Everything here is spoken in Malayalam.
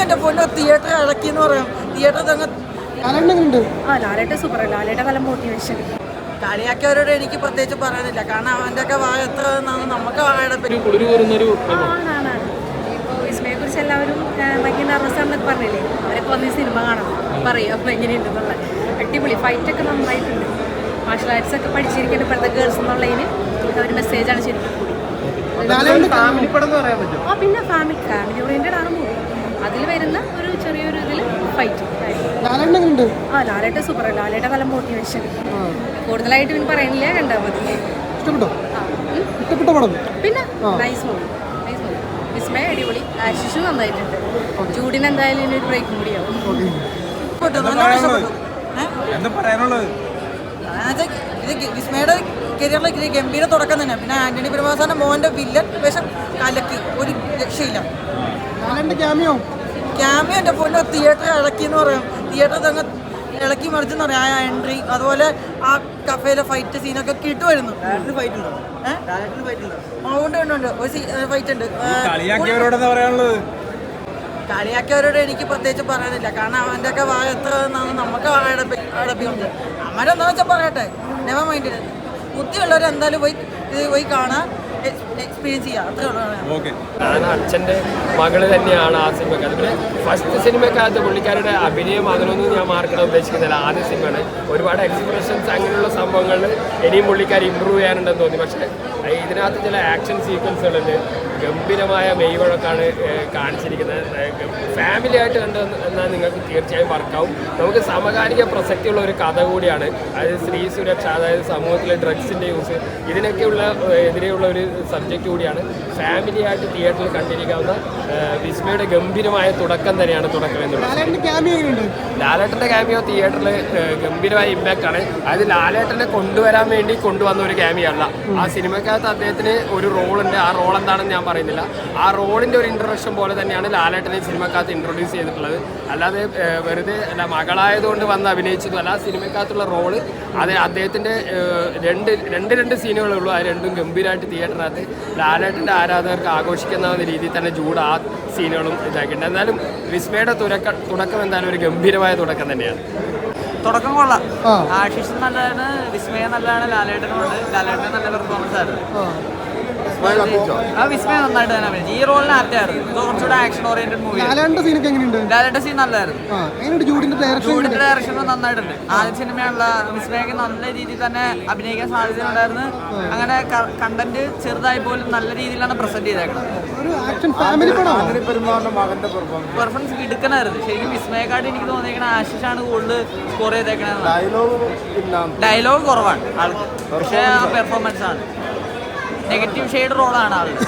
എൻ്റെ പൊന്നോ തിയേറ്റർ ഇളക്കിയെന്ന് പറയാം. തിയേറ്റർ തന്നെ ലാലേട്ട സൂപ്പർ. ലാലേട്ട നല്ല മോട്ടിവേഷൻ. കളിയാക്കിയവരോട് എനിക്ക് പ്രത്യേകിച്ച് പറയാനില്ല. കാരണം അവൻ്റെ ഒക്കെ വായ എത്ര നമുക്ക് വായയുടെ ഇപ്പോൾ വിസ്മയെ കുറിച്ച് എല്ലാവരും ഭയങ്കര നെർവസാണെന്നൊക്കെ പറഞ്ഞില്ലേ, അവരൊക്കെ വന്ന് ഈ സിനിമ കാണണം പറയും അപ്പോൾ എങ്ങനെയുണ്ടെന്നുള്ള. അടിപൊളി ഫൈറ്റൊക്കെ നന്നായിട്ടുണ്ട്. മാർഷൽ ആർട്സ് ഒക്കെ പഠിച്ചിരിക്കേണ്ട ഇപ്പോഴത്തെ ഗേൾസ് എന്നുള്ളതിന് ഒരു മെസ്സേജാണ് ശരിക്കും. പിന്നെ ഫാമിലി ഓറിയൻറ്റഡ് ആണ് മൂവി. അതിൽ വരുന്ന ഒരു ചെറിയൊരു ഇതിൽ ഫൈറ്റ്. ലാലേട്ട സൂപ്പർ. ലാലേട്ട നല്ല മോട്ടിവേഷൻ. കൂടുതലായിട്ട് പിന്നെ പറയുന്നില്ല, കണ്ടാൽ മതി. പിന്നെ നൈസ് മൂവി. വിസ്മയ അടിപൊളി. ആശിഷു നന്നായിട്ടുണ്ട്. ജൂഡിന് എന്തായാലും ഇനി ഒരു ബ്രേക്കും കൂടിയാവും. ഇത് വിസ്മയുടെ കരിയറിലെ ഗംഭീര തുടക്കം തന്നെ. പിന്നെ ആന്റണി പെരുമാസാന്റെ മോഹന്റെ വില്ലൻ വേഷം കലക്കി, ഒരു രക്ഷയില്ല. ക്യാമിയോ എൻ്റെ പൊന്നോ തിയേറ്റർ ഇളക്കിയെന്ന് പറയാം. തിയേറ്റർ തന്നെ ഇളക്കി മറിച്ചെന്ന് പറയാം. ആ എൻട്രി, അതുപോലെ ആ കഫേയിലെ ഫൈറ്റ് സീനൊക്കെ കിട്ടുമായിരുന്നു. ഉണ്ട് ഒരു ഫൈറ്റ് ഉണ്ട്. കളിയാക്കിയവരോട് എനിക്ക് പ്രത്യേകിച്ച് പറയാനില്ല. കാരണം അവൻ്റെ ഒക്കെ വായ എത്ര നമുക്ക് അടപ്പിയുണ്ട്. അമ്മരെന്താ വെച്ചാൽ പറയട്ടെ, നെവർ മൈൻഡ്. ബുദ്ധിയുള്ളവർ എന്തായാലും പോയി കാണാൻ എക്സ്പീരിയൻസ് ചെയ്യാം. അത്രേ ഉള്ളൂ. ഞാൻ അച്ഛൻ്റെ മകള് തന്നെയാണ് ആ സിനിമക്ക്. അതുപോലെ ഫസ്റ്റ് സിനിമക്കകത്ത് പുള്ളിക്കാരുടെ അഭിനയം അതിനൊന്നും ഞാൻ മാർക്കിടാൻ ഉദ്ദേശിക്കുന്നില്ല. ആദ്യ സിനിമയാണ്. ഒരുപാട് എക്സ്പ്രഷൻസ് അങ്ങനെയുള്ള സംഭവങ്ങളിൽ ഇനിയും പുള്ളിക്കാർ ഇമ്പ്രൂവ് ചെയ്യാനുണ്ടെന്ന് തോന്നി. പക്ഷേ ഇതിനകത്ത് ചില ആക്ഷൻ സീക്വൻസുകളുണ്ട്. ഗംഭീരമായ മെയ്വഴക്കാണ് കാണിച്ചിരിക്കുന്നത്. ഫാമിലി ആയിട്ട് കണ്ട് എന്നാൽ നിങ്ങൾക്ക് തീർച്ചയായും വർക്കാവും. നമുക്ക് സമകാലിക പ്രസക്തിയുള്ള ഒരു കഥ കൂടിയാണ്. അതായത് സ്ത്രീ സുരക്ഷ, അതായത് സമൂഹത്തിലെ ഡ്രഗ്സിൻ്റെ യൂസ്, ഇതിനൊക്കെയുള്ള എതിരെയുള്ള ഒരു സബ്ജക്റ്റ് കൂടിയാണ്. ഫാമിലി ആയിട്ട് തിയേറ്ററിൽ കണ്ടിരിക്കാവുന്ന വിസ്മയുടെ ഗംഭീരമായ തുടക്കം തന്നെയാണ് തുടക്കം എന്നുള്ളത്. ലാലേട്ടൻ്റെ ക്യാമിയോ തിയേറ്ററിൽ ഗംഭീരമായ ഇമ്പാക്റ്റ് ആണ്. അതായത് ലാലേട്ടനെ കൊണ്ടുവരാൻ വേണ്ടി കൊണ്ടുവന്ന ഒരു ക്യാമിയോ അല്ല. ആ സിനിമക്കകത്ത് അദ്ദേഹത്തിന് ഒരു റോളുണ്ട്. ആ റോൾ എന്താണെന്ന് ഞാൻ പറയുന്നില്ല. ആ റോളിൻ്റെ ഒരു ഇൻട്രൊഡക്ഷൻ പോലെ തന്നെയാണ് ലാലേട്ടനെ സിനിമക്കകത്ത് ഇൻട്രൊഡ്യൂസ് ചെയ്തിട്ടുള്ളത്. അല്ലാതെ വെറുതെ അല്ല മകളായതുകൊണ്ട് വന്ന് അഭിനയിച്ചതും അല്ല. ആ സിനിമക്കകത്തുള്ള റോള് അത് അദ്ദേഹത്തിൻ്റെ രണ്ട് സീനുകളേ ഉള്ളൂ. അത് രണ്ടും ഗംഭീരമായിട്ട് തിയേറ്ററിനകത്ത് ലാലേട്ടൻ്റെ ആരാധകർക്ക് ആഘോഷിക്കുന്ന രീതിയിൽ തന്നെ ജൂഡ് ആ സീനുകളും ഇതാക്കിയിട്ടുണ്ട്. എന്നാലും വിസ്മയുടെ തുടക്കം എന്തായാലും ഒരു ഗംഭീരമായ തുടക്കം തന്നെയാണ്. തുടക്കം കൊള്ളാം. ആശിഷ് നല്ലതാണ്, വിസ്മയ നല്ലതാണ്, ലാലേട്ടനുണ്ട്. ലാലേട്ടൻ നല്ല പെർഫോമൻസ് ആയിരുന്നു. വിസ്മയ നന്നായിട്ട് തന്നെ അഭിനയിച്ചു. ഈ റോളിന് ആർട്ടായിരുന്നു. ഇത് കുറച്ചുകൂടെ ആക്ഷൻ ഓറിയന്റഡ് മൂവി. ലാലേട്ട സീൻ നല്ലതായിരുന്നു. ജൂഡിന്റെ ഡയറക്ഷൻ നന്നായിട്ടുണ്ട്. ആദ്യ സിനിമയുള്ള വിസ്മയക്ക് നല്ല രീതിയിൽ തന്നെ അഭിനയിക്കാൻ സാധ്യതയുണ്ടായിരുന്നു. അങ്ങനെ കണ്ടന്റ് ചെറുതായി പോലും നല്ല രീതിയിലാണ് പ്രസന്റ് ചെയ്തേക്കുന്നത്. പെർഫോമൻസ് എടുക്കണമായിരുന്നു. ശരിക്കും വിസ്മയക്കാട്ട് എനിക്ക് തോന്നിയേക്കണ ആശിഷാണ് കൂടുതൽ സ്കോർ ചെയ്തേക്കണത്. ഡയലോഗ് കുറവാണ് ആൾക്ക്, പക്ഷേ പെർഫോമൻസ് ആണ്. നെഗറ്റീവ് ഷെയ്ഡ് റോളാണ് ആളുടെ.